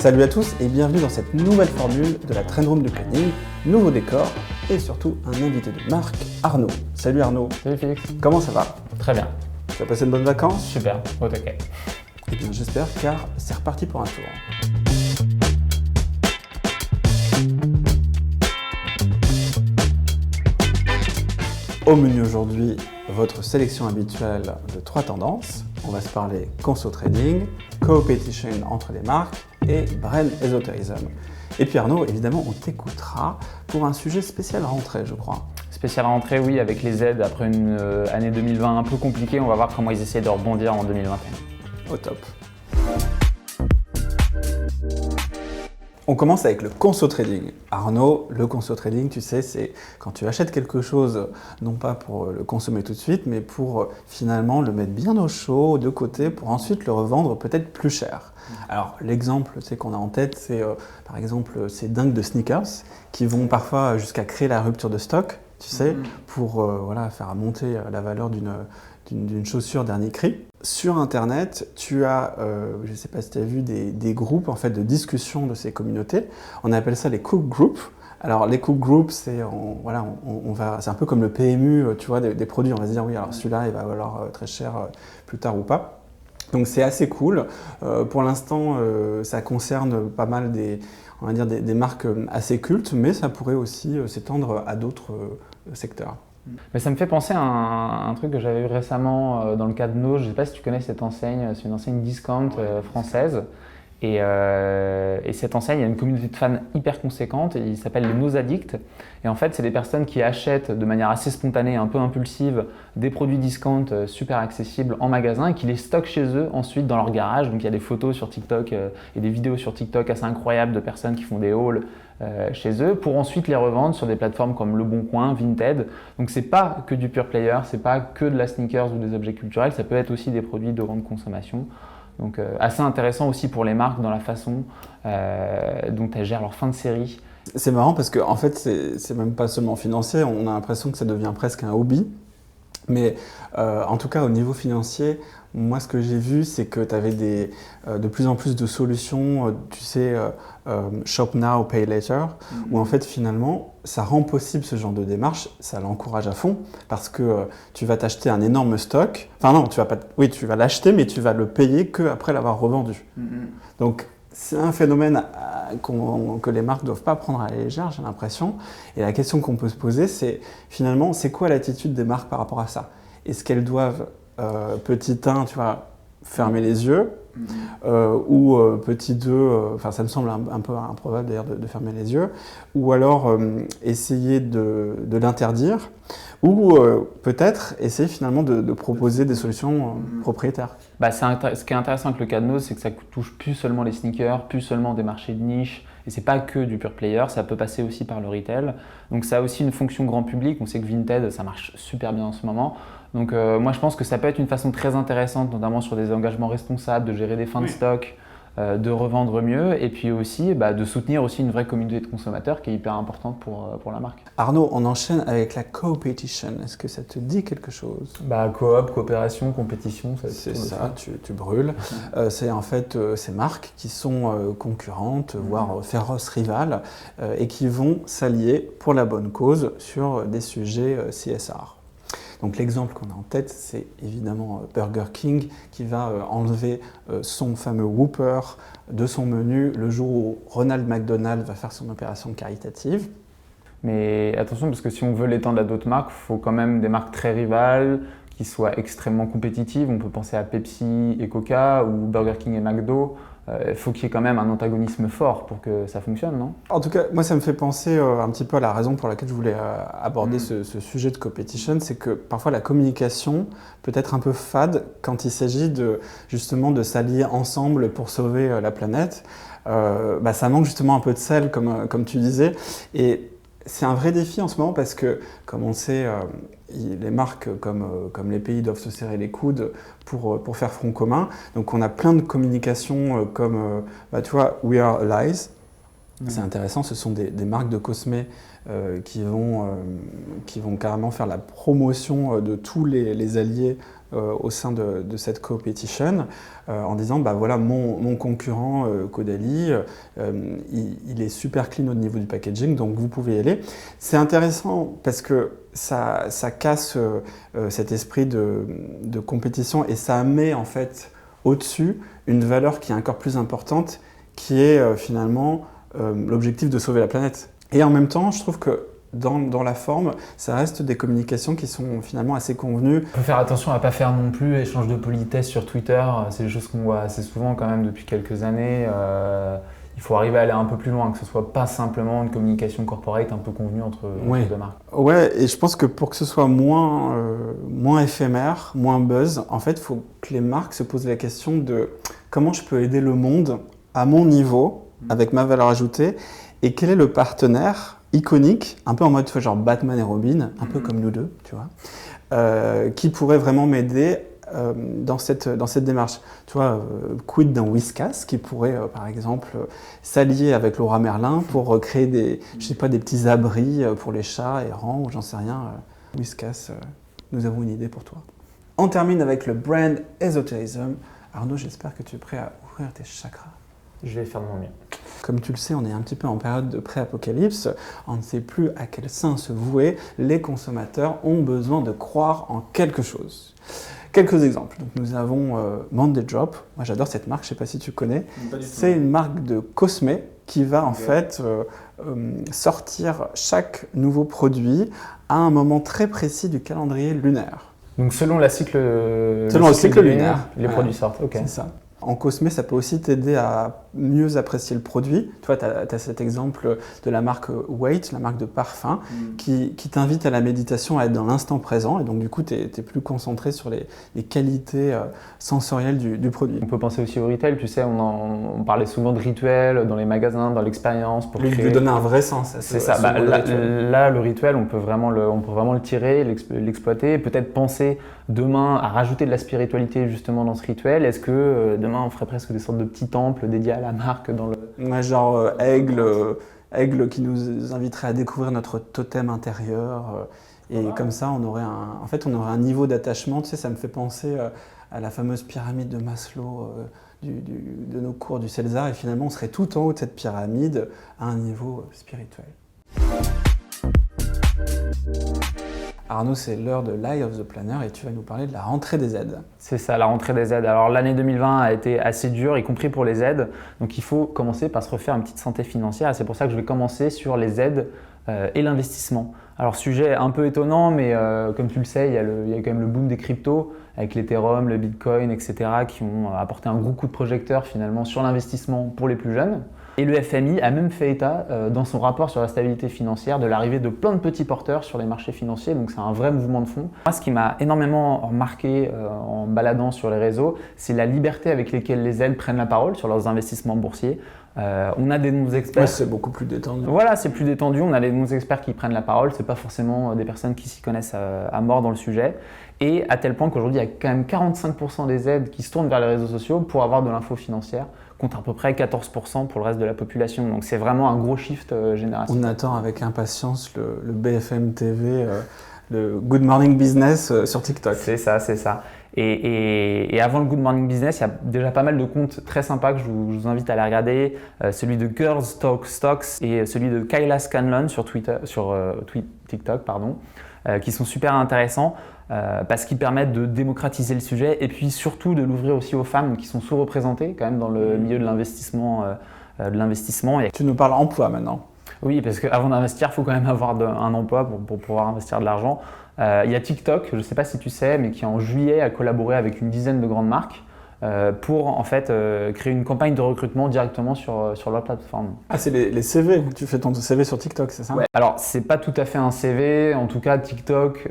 Salut à tous et bienvenue dans cette nouvelle formule de la Trend Room du planning, nouveau décor et surtout un invité de marque, Arnaud. Salut Arnaud. Salut Félix. Comment ça va? Très bien. Tu as passé de bonnes vacances? Super, au taquet. Eh bien j'espère car c'est reparti pour un tour. Au menu aujourd'hui, votre sélection habituelle de 3 tendances. On va se parler conso trading, competition entre les marques et brand esotérisme. Et puis Arnaud, évidemment, on t'écoutera pour un sujet spécial rentrée, je crois. Spéciale rentrée, oui, avec les aides après une année 2020 un peu compliquée. On va voir comment ils essaient de rebondir en 2021. Au top. On commence avec le conso trading. Arnaud, le conso trading, tu sais, c'est quand tu achètes quelque chose, non pas pour le consommer tout de suite, mais pour finalement le mettre bien au chaud, de côté, pour ensuite le revendre peut-être plus cher. Alors l'exemple qu'on a en tête, c'est par exemple ces dingues de sneakers qui vont parfois jusqu'à créer la rupture de stock, tu sais, pour faire monter la valeur d'une chaussure dernier cri. Sur Internet, tu as, je ne sais pas si tu as vu, des groupes en fait, de discussion de ces communautés. On appelle ça les cook groups. Alors les cook groups, c'est un peu comme le PMU, tu vois, des produits. On va se dire oui, alors celui-là, il va valoir très cher plus tard ou pas. Donc c'est assez cool. Pour l'instant, ça concerne pas mal des marques assez cultes, mais ça pourrait aussi s'étendre à d'autres secteurs. Mais ça me fait penser à un truc que j'avais vu récemment dans le cas de No. Je ne sais pas si tu connais cette enseigne, c'est une enseigne discount française. Et cette enseigne, il y a une communauté de fans hyper conséquente, et il s'appelle les Nos Addicts. Et en fait, c'est des personnes qui achètent de manière assez spontanée, un peu impulsive, des produits discount super accessibles en magasin et qui les stockent chez eux ensuite dans leur garage. Donc il y a des photos sur TikTok et des vidéos sur TikTok assez incroyables de personnes qui font des hauls chez eux pour ensuite les revendre sur des plateformes comme Le Bon Coin, Vinted. Donc c'est pas que du pure player, c'est pas que de la sneakers ou des objets culturels, ça peut être aussi des produits de grande consommation. Donc assez intéressant aussi pour les marques dans la façon dont elles gèrent leur fin de série. C'est marrant parce que en fait, c'est même pas seulement financier, on a l'impression que ça devient presque un hobby. Mais en tout cas, au niveau financier, moi, ce que j'ai vu, c'est que tu avais de plus en plus de solutions, tu sais, Shop Now, Pay Later, où en fait, finalement, ça rend possible ce genre de démarche, ça l'encourage à fond, parce que tu vas t'acheter un énorme stock. Enfin non, tu vas l'acheter, mais tu vas le payer qu'après l'avoir revendu. Donc, c'est un phénomène que les marques ne doivent pas prendre à la légère, j'ai l'impression. Et la question qu'on peut se poser, c'est finalement, c'est quoi l'attitude des marques par rapport à ça? Est-ce qu'elles doivent, petit 1, tu vois, fermer les yeux ou petit 2, ça me semble un peu improbable d'ailleurs de fermer les yeux, ou alors essayer de l'interdire, ou peut-être essayer finalement de proposer des solutions propriétaires. Ce qui est intéressant avec le cas de No, c'est que ça touche plus seulement les sneakers, plus seulement des marchés de niche, et c'est pas que du pure player, ça peut passer aussi par le retail. Donc ça a aussi une fonction grand public, on sait que Vinted, ça marche super bien en ce moment. Donc moi je pense que ça peut être une façon très intéressante, notamment sur des engagements responsables, de gérer des fins de stock, de revendre mieux, et puis aussi de soutenir aussi une vraie communauté de consommateurs qui est hyper importante pour la marque. Arnaud, on enchaîne avec la competition. Est-ce que ça te dit quelque chose? Coop, coopération, compétition, c'est ça, tu brûles. C'est en fait ces marques qui sont concurrentes, voire féroces rivales, et qui vont s'allier pour la bonne cause sur des sujets CSR. Donc l'exemple qu'on a en tête, c'est évidemment Burger King qui va enlever son fameux Whopper de son menu le jour où Ronald McDonald va faire son opération caritative. Mais attention, parce que si on veut l'étendre à d'autres marques, il faut quand même des marques très rivales, qui soient extrêmement compétitives. On peut penser à Pepsi et Coca ou Burger King et McDo. Il faut qu'il y ait quand même un antagonisme fort pour que ça fonctionne, non? En tout cas, moi, ça me fait penser un petit peu à la raison pour laquelle je voulais aborder ce sujet de competition, c'est que parfois la communication peut être un peu fade quand il s'agit justement de s'allier ensemble pour sauver la planète. Ça manque justement un peu de sel, comme tu disais. Et c'est un vrai défi en ce moment parce que, comme on sait, les marques comme les pays doivent se serrer les coudes pour faire front commun. Donc on a plein de communications comme, tu vois, We Are Allies. C'est intéressant, ce sont des marques de cosmé qui vont carrément faire la promotion de tous les alliés au sein de cette competition en disant bah voilà mon concurrent Caudalie, il est super clean au niveau du packaging, donc vous pouvez y aller. C'est intéressant parce que ça casse cet esprit de compétition et ça met en fait au-dessus une valeur qui est encore plus importante, qui est finalement l'objectif de sauver la planète. Et en même temps, je trouve que dans la forme, ça reste des communications qui sont finalement assez convenues. Il faut faire attention à ne pas faire non plus échange de politesse sur Twitter. C'est des choses qu'on voit assez souvent quand même depuis quelques années. Il faut arriver à aller un peu plus loin, que ce ne soit pas simplement une communication corporate un peu convenue entre deux marques. Ouais, et je pense que pour que ce soit moins éphémère, moins buzz, en fait, il faut que les marques se posent la question de comment je peux aider le monde à mon niveau, avec ma valeur ajoutée, et quel est le partenaire iconique, un peu en mode genre Batman et Robin, un peu comme nous deux, tu vois, qui pourrait vraiment m'aider dans cette démarche. Tu vois, quid d'un Whiskas qui pourrait, par exemple, s'allier avec Laura Merlin pour créer des petits abris pour les chats errants ou j'en sais rien. Whiskas, nous avons une idée pour toi. On termine avec le brand Esoterism. Arnaud, j'espère que tu es prêt à ouvrir tes chakras. Je vais faire de mon mieux. Comme tu le sais, on est un petit peu en période de pré-apocalypse. On ne sait plus à quel saint se vouer. Les consommateurs ont besoin de croire en quelque chose. Quelques exemples. Donc, nous avons Monday Drop. Moi, j'adore cette marque. Je ne sais pas si tu connais. C'est une marque de cosmé qui va en fait sortir chaque nouveau produit à un moment très précis du calendrier lunaire. Donc, selon le cycle lunaire, les produits sortent. Okay. C'est ça. En cosmé, ça peut aussi t'aider à mieux apprécier le produit. Tu vois, tu as cet exemple de la marque Wait, la marque de parfum, qui t'invite à la méditation, à être dans l'instant présent. Et donc, du coup, tu es plus concentré sur les qualités sensorielles du produit. On peut penser aussi au retail. Tu sais, on parlait souvent de rituels dans les magasins, dans l'expérience. Pour lui donner un vrai sens. C'est ça. Là, le rituel, on peut vraiment le tirer, l'exploiter. Peut-être penser demain à rajouter de la spiritualité justement dans ce rituel. Est-ce que demain on ferait presque des sortes de petits temples dédiés à la marque dans le... Ouais, genre aigle qui nous inviterait à découvrir notre totem intérieur. Et comme ça, on aurait un niveau d'attachement. Tu sais, ça me fait penser à la fameuse pyramide de Maslow de nos cours du CELSA. Et finalement, on serait tout en haut de cette pyramide à un niveau spirituel. Arnaud, c'est l'heure de l'Eye of the Planner et tu vas nous parler de la rentrée des aides. C'est ça, la rentrée des aides. Alors l'année 2020 a été assez dure, y compris pour les aides. Donc il faut commencer par se refaire une petite santé financière. Et c'est pour ça que je vais commencer sur les aides et l'investissement. Alors sujet un peu étonnant, mais comme tu le sais, il y a quand même le boom des cryptos avec l'Ethereum, le Bitcoin, etc. qui ont apporté un gros coup de projecteur finalement sur l'investissement pour les plus jeunes. Et le FMI a même fait état, dans son rapport sur la stabilité financière, de l'arrivée de plein de petits porteurs sur les marchés financiers. Donc c'est un vrai mouvement de fond. Moi, ce qui m'a énormément marqué en baladant sur les réseaux, c'est la liberté avec laquelle les aides prennent la parole sur leurs investissements boursiers. On a des nouveaux experts. Ouais, c'est beaucoup plus détendu. Voilà, c'est plus détendu. On a des nouveaux experts qui prennent la parole. C'est pas forcément des personnes qui s'y connaissent à mort dans le sujet. Et à tel point qu'aujourd'hui, il y a quand même 45% des aides qui se tournent vers les réseaux sociaux pour avoir de l'info financière, contre à peu près 14% pour le reste de la population. Donc c'est vraiment un gros shift générationnel. On attend avec impatience le BFM TV, le Good Morning Business sur TikTok. C'est ça, c'est ça. Et avant le Good Morning Business, il y a déjà pas mal de comptes très sympas que je vous invite à aller regarder. Celui de Girls Talk Stocks et celui de Kyla Scanlon sur TikTok, qui sont super intéressants parce qu'ils permettent de démocratiser le sujet et puis surtout de l'ouvrir aussi aux femmes qui sont sous-représentées quand même dans le milieu de l'investissement. Tu nous parles emploi maintenant. Oui, parce qu'avant d'investir, il faut quand même avoir un emploi pour pouvoir investir de l'argent. Il y a TikTok, je ne sais pas si tu sais, mais qui en juillet a collaboré avec une dizaine de grandes marques pour en fait créer une campagne de recrutement directement sur leur plateforme. Ah, c'est les CV. Tu fais ton CV sur TikTok, c'est ça? Ouais. Alors, c'est pas tout à fait un CV. En tout cas, TikTok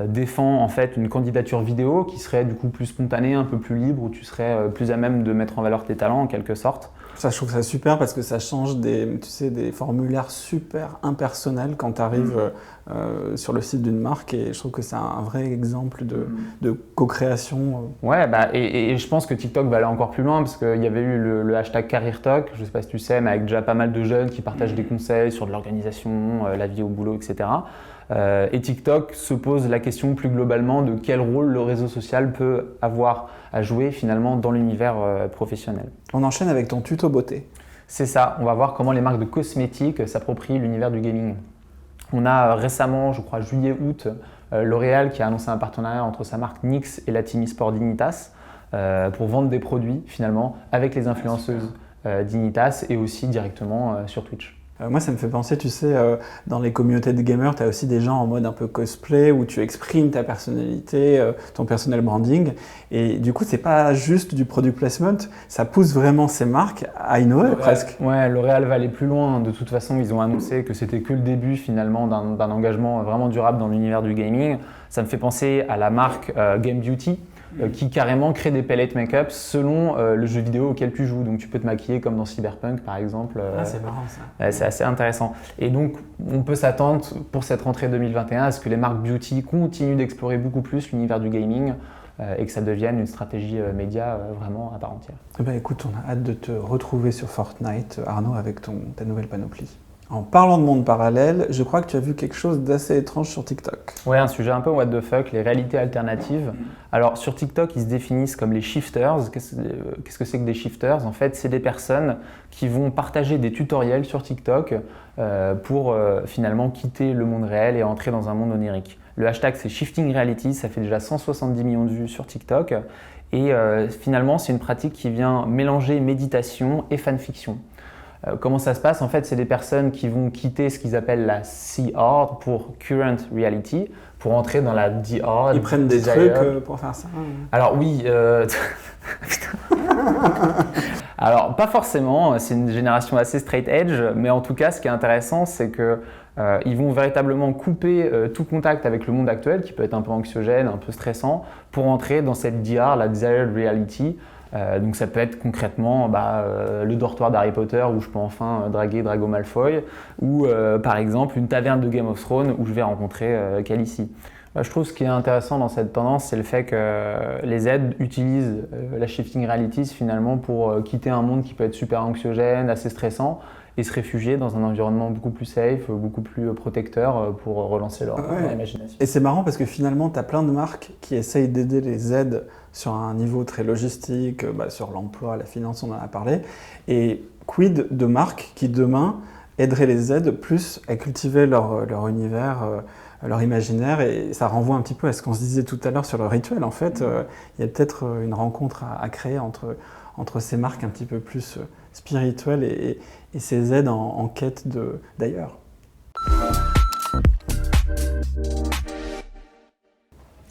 défend en fait une candidature vidéo qui serait du coup plus spontanée, un peu plus libre, où tu serais plus à même de mettre en valeur tes talents en quelque sorte. Ça, je trouve ça super parce que ça change des formulaires super impersonnels quand tu arrives sur le site d'une marque et je trouve que c'est un vrai exemple de co-création. Ouais, et je pense que TikTok va aller encore plus loin parce qu'il y avait eu le hashtag CareerTalk, je sais pas si tu sais, mais avec déjà pas mal de jeunes qui partagent des conseils sur de l'organisation, la vie au boulot, etc. Et TikTok se pose la question plus globalement de quel rôle le réseau social peut avoir à jouer finalement dans l'univers professionnel. On enchaîne avec ton tuto beauté. C'est ça, on va voir comment les marques de cosmétiques s'approprient l'univers du gaming. On a récemment, je crois juillet-août, L'Oréal qui a annoncé un partenariat entre sa marque NYX et la team e-sport Dignitas pour vendre des produits finalement avec les influenceuses Dignitas et aussi directement sur Twitch. Moi, ça me fait penser, tu sais, dans les communautés de gamers, tu as aussi des gens en mode un peu cosplay où tu exprimes ta personnalité, ton personal branding. Et du coup, c'est pas juste du product placement, ça pousse vraiment ces marques à innover presque. Ouais, L'Oréal va aller plus loin. De toute façon, ils ont annoncé que c'était que le début finalement d'un engagement vraiment durable dans l'univers du gaming. Ça me fait penser à la marque Game Beauty. Qui carrément crée des palettes make-up selon le jeu vidéo auquel tu joues. Donc tu peux te maquiller comme dans Cyberpunk par exemple. C'est marrant ça. C'est assez intéressant. Et donc on peut s'attendre pour cette rentrée 2021 à ce que les marques beauty continuent d'explorer beaucoup plus l'univers du gaming et que ça devienne une stratégie média vraiment à part entière. Écoute, on a hâte de te retrouver sur Fortnite, Arnaud, avec ta nouvelle panoplie. En parlant de monde parallèle, je crois que tu as vu quelque chose d'assez étrange sur TikTok. Ouais, un sujet un peu what the fuck, les réalités alternatives. Alors sur TikTok, ils se définissent comme les shifters. Qu'est-ce que c'est que des shifters? En fait, c'est des personnes qui vont partager des tutoriels sur TikTok pour finalement quitter le monde réel et entrer dans un monde onirique. Le hashtag c'est Shifting Reality, ça fait déjà 170 millions de vues sur TikTok. Et finalement, c'est une pratique qui vient mélanger méditation et fanfiction. Comment ça se passe? En fait, c'est des personnes qui vont quitter ce qu'ils appellent la CR pour Current Reality, pour entrer dans la DR. Ils prennent des trucs pour faire ça. Alors oui, alors pas forcément, c'est une génération assez straight edge, mais en tout cas, ce qui est intéressant, c'est que ils vont véritablement couper tout contact avec le monde actuel, qui peut être un peu anxiogène, un peu stressant, pour entrer dans cette DR, la Desired Reality. Donc ça peut être concrètement le dortoir d'Harry Potter où je peux enfin draguer Drago Malfoy ou par exemple une taverne de Game of Thrones où je vais rencontrer Khaleesi. Je trouve ce qui est intéressant dans cette tendance, c'est le fait que les aides utilisent la shifting realities finalement pour quitter un monde qui peut être super anxiogène, assez stressant et se réfugier dans un environnement beaucoup plus safe, beaucoup plus protecteur pour relancer leur imagination. Et c'est marrant parce que finalement, tu as plein de marques qui essayent d'aider les aides sur un niveau très logistique, sur l'emploi, la finance, on en a parlé. Et quid de marques qui demain aideraient les aides plus à cultiver leur univers, leur imaginaire, et ça renvoie un petit peu à ce qu'on se disait tout à l'heure sur le rituel. En fait, il y a peut-être une rencontre à créer entre ces marques un petit peu plus spirituelles et ces aides en quête d'ailleurs.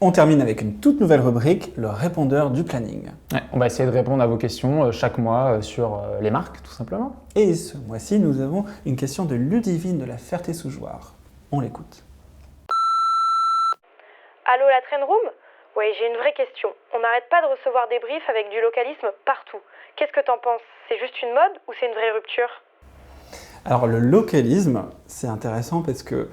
On termine avec une toute nouvelle rubrique, le répondeur du planning. Ouais, on va essayer de répondre à vos questions chaque mois sur les marques, tout simplement. Et ce mois-ci, nous avons une question de Ludivine de la Ferté-sous-Jouarre. On l'écoute. Allô, la Train Room? Oui, j'ai une vraie question. On n'arrête pas de recevoir des briefs avec du localisme partout. Qu'est-ce que t'en penses? C'est juste une mode ou c'est une vraie rupture? Alors le localisme, c'est intéressant parce que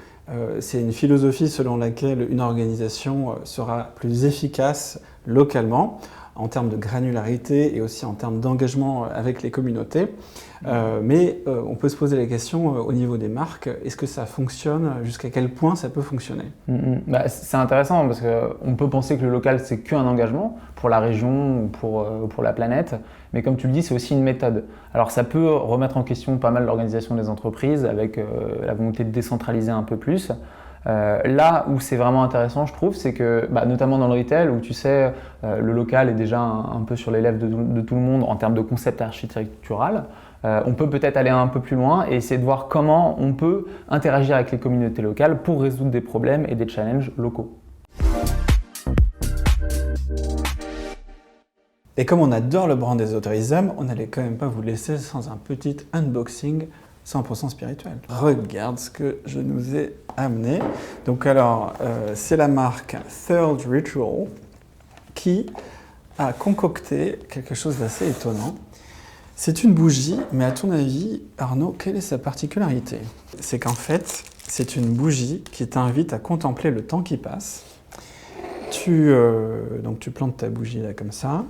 c'est une philosophie selon laquelle une organisation sera plus efficace localement en termes de granularité et aussi en termes d'engagement avec les communautés. Mais on peut se poser la question au niveau des marques, est-ce que ça fonctionne? Jusqu'à quel point ça peut fonctionner? C'est intéressant parce qu'on peut penser que le local, c'est qu'un engagement pour la région ou pour la planète. Mais comme tu le dis, c'est aussi une méthode. Alors ça peut remettre en question pas mal l'organisation des entreprises avec la volonté de décentraliser un peu plus. Là où c'est vraiment intéressant, je trouve, c'est que, notamment dans le retail, où tu sais, le local est déjà un peu sur les lèvres de tout le monde en termes de concept architectural, on peut peut-être aller un peu plus loin et essayer de voir comment on peut interagir avec les communautés locales pour résoudre des problèmes et des challenges locaux. Et comme on adore le brand des Autorism, on n'allait quand même pas vous laisser sans un petit unboxing 100% spirituel. Regarde ce que je nous ai amené. Donc alors, c'est la marque Third Ritual qui a concocté quelque chose d'assez étonnant. C'est une bougie, mais à ton avis, Arnaud, quelle est sa particularité? C'est qu'en fait, c'est une bougie qui t'invite à contempler le temps qui passe. Donc tu plantes ta bougie là comme ça.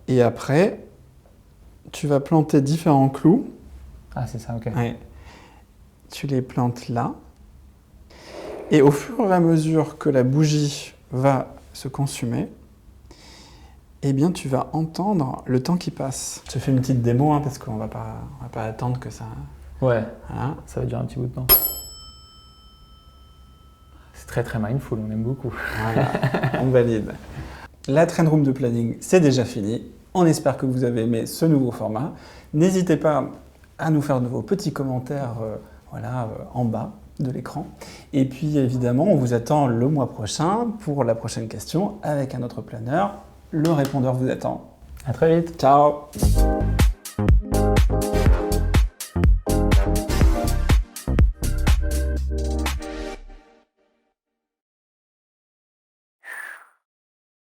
Et après, tu vas planter différents clous. Ah, c'est ça, ok. Ouais. Tu les plantes là. Et au fur et à mesure que la bougie va se consumer, eh bien, tu vas entendre le temps qui passe. Je te fais une petite démo, hein, parce qu'on va pas attendre que ça... Ouais, Voilà. ça va durer un petit bout de temps. C'est très très mindful, on aime beaucoup. Voilà, on valide. La Train Room de planning, c'est déjà fini. On espère que vous avez aimé ce nouveau format. N'hésitez pas à nous faire de vos petits commentaires en bas de l'écran. Et puis évidemment, on vous attend le mois prochain pour la prochaine question avec un autre planeur. Le répondeur vous attend. À très vite. Ciao!